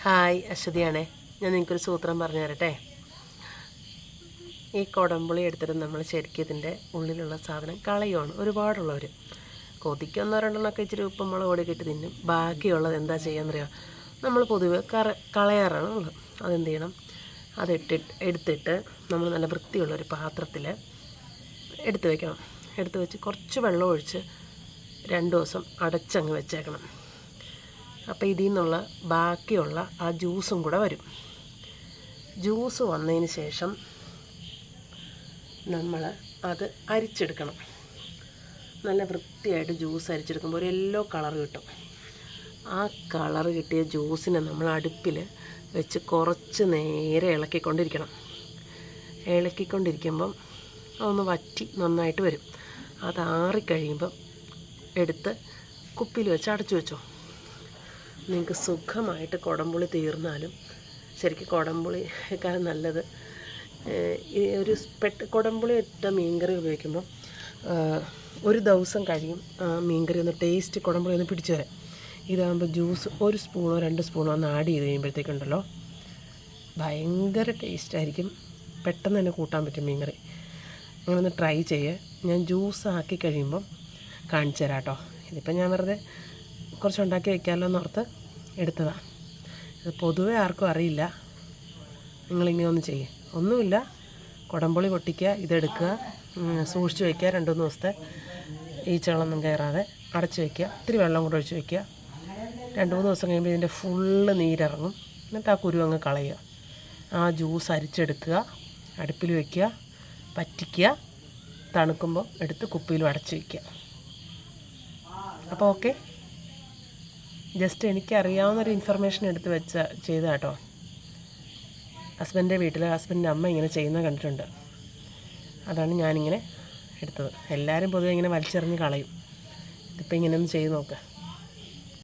Hi, അശ്വതിയാണേ. ഞാൻ നിങ്ങൾക്കൊരു സൂത്രം പറഞ്ഞു തരട്ടെ. ഈ കുടംപുളി എടുത്തിട്ട് നമ്മൾ ശരിക്കും ഇതിൻ്റെ ഉള്ളിലുള്ള സാധനം കളയുവാണ്. ഒരുപാടുള്ളവർ കൊതിക്കൊന്നോ രണ്ടെണ്ണമൊക്കെ ഇച്ചിരി ഉപ്പും മുളക് പൊടിയൊക്കെ ഇട്ട് തിന്നും. ബാക്കിയുള്ളത് എന്താ ചെയ്യാന്നറിയാം, നമ്മൾ പൊതുവെ കളയാറാണ് ഉള്ളത്. അതെന്ത് ചെയ്യണം, എടുത്തിട്ട് നമ്മൾ നല്ല വൃത്തിയുള്ളൊരു പാത്രത്തിൽ എടുത്ത് വയ്ക്കണം. എടുത്ത് വെച്ച് കുറച്ച് വെള്ളം ഒഴിച്ച് 2 ദിവസം അടച്ചങ്ങ് വെച്ചേക്കണം. അപ്പോൾ ഇതിൽ നിന്നുള്ള ബാക്കിയുള്ള ആ ജ്യൂസും കൂടെ വരും. ജ്യൂസ് വന്നതിന് ശേഷം നമ്മൾ അത് അരിച്ചെടുക്കണം. നല്ല വൃത്തിയായിട്ട് ജ്യൂസ് അരിച്ചെടുക്കുമ്പോൾ ഒരു യെല്ലോ കളർ കിട്ടും. ആ കളർ കിട്ടിയ ജ്യൂസിനെ നമ്മൾ അടുപ്പിൽ വെച്ച് കുറച്ച് നേരെ ഇളക്കിക്കൊണ്ടിരിക്കുമ്പം അതൊന്ന് വറ്റി നന്നായിട്ട് വരും. അത് ആറിക്കഴിയുമ്പം എടുത്ത് കുപ്പിയിൽ വെച്ച് അടച്ചു വെച്ചോ. നിങ്ങൾക്ക് സുഖമായിട്ട് കുടംപുളി തീർന്നാലും ശരിക്കും കുടംപുളിയേക്കാളും നല്ലത് ഒരു കുടംപുളി ഇട്ട മീൻകറി ഉപയോഗിക്കുമ്പോൾ ഒരു ദിവസം കഴിയും മീൻകറി ഒന്ന് ടേസ്റ്റ് കുടംപുളി ഒന്ന് പിടിച്ചു വരാം. ഇതാകുമ്പോൾ ജ്യൂസ് 1 സ്പൂണോ 2 സ്പൂണോ ഒന്ന് ആഡ് ചെയ്ത് കഴിയുമ്പോഴത്തേക്കുണ്ടല്ലോ ഭയങ്കര ടേസ്റ്റായിരിക്കും. പെട്ടെന്ന് തന്നെ കൂട്ടാൻ പറ്റും മീൻകറി. നിങ്ങളൊന്ന് ട്രൈ ചെയ്യുക. ഞാൻ ജ്യൂസ് ആക്കി കഴിയുമ്പം കാണിച്ചു തരാം കേട്ടോ. ഇതിപ്പോൾ ഞാൻ വെറുതെ കുറച്ച് ഉണ്ടാക്കി വയ്ക്കാമല്ലോ എന്നോർത്ത് എടുത്തതാണ്. ഇത് പൊതുവെ ആർക്കും അറിയില്ല. നിങ്ങളിങ്ങനെ ഒന്ന് ചെയ്യുക. ഒന്നുമില്ല, കുടംപുളി പൊട്ടിക്കുക, ഇതെടുക്കുക, സൂക്ഷിച്ച് വയ്ക്കുക. 2-3 ദിവസത്തെ ഈച്ചകളൊന്നും കയറാതെ അടച്ച് വയ്ക്കുക. ഇത്തിരി വെള്ളം കൂടെ ഒഴിച്ച് വയ്ക്കുക. 2-3 ദിവസം കഴിയുമ്പോൾ ഇതിൻ്റെ ഫുള്ള് നീരിറങ്ങും. എന്നിട്ട് ആ കുരു അങ്ങ് കളയുക. ആ ജ്യൂസ് അരിച്ചെടുക്കുക, അടുപ്പിൽ വയ്ക്കുക, പറ്റിക്കുക. തണുക്കുമ്പോൾ എടുത്ത് കുപ്പിയിലും അടച്ച് വയ്ക്കുക. അപ്പോൾ ഓക്കെ, ജസ്റ്റ് എനിക്കറിയാവുന്നൊരു ഇൻഫർമേഷൻ എടുത്ത് ചെയ്ത കേട്ടോ. ഹസ്ബൻഡിൻ്റെ വീട്ടിൽ ഹസ്ബൻഡിൻ്റെ അമ്മ ഇങ്ങനെ ചെയ്യുന്നത് കണ്ടിട്ടുണ്ട്. അതാണ് ഞാനിങ്ങനെ എടുത്തത്. എല്ലാവരും പൊതുവെ ഇങ്ങനെ വലിച്ചെറിഞ്ഞ് കളയും. ഇതിപ്പോൾ ഇങ്ങനെ ഒന്ന് ചെയ്ത് നോക്കുക.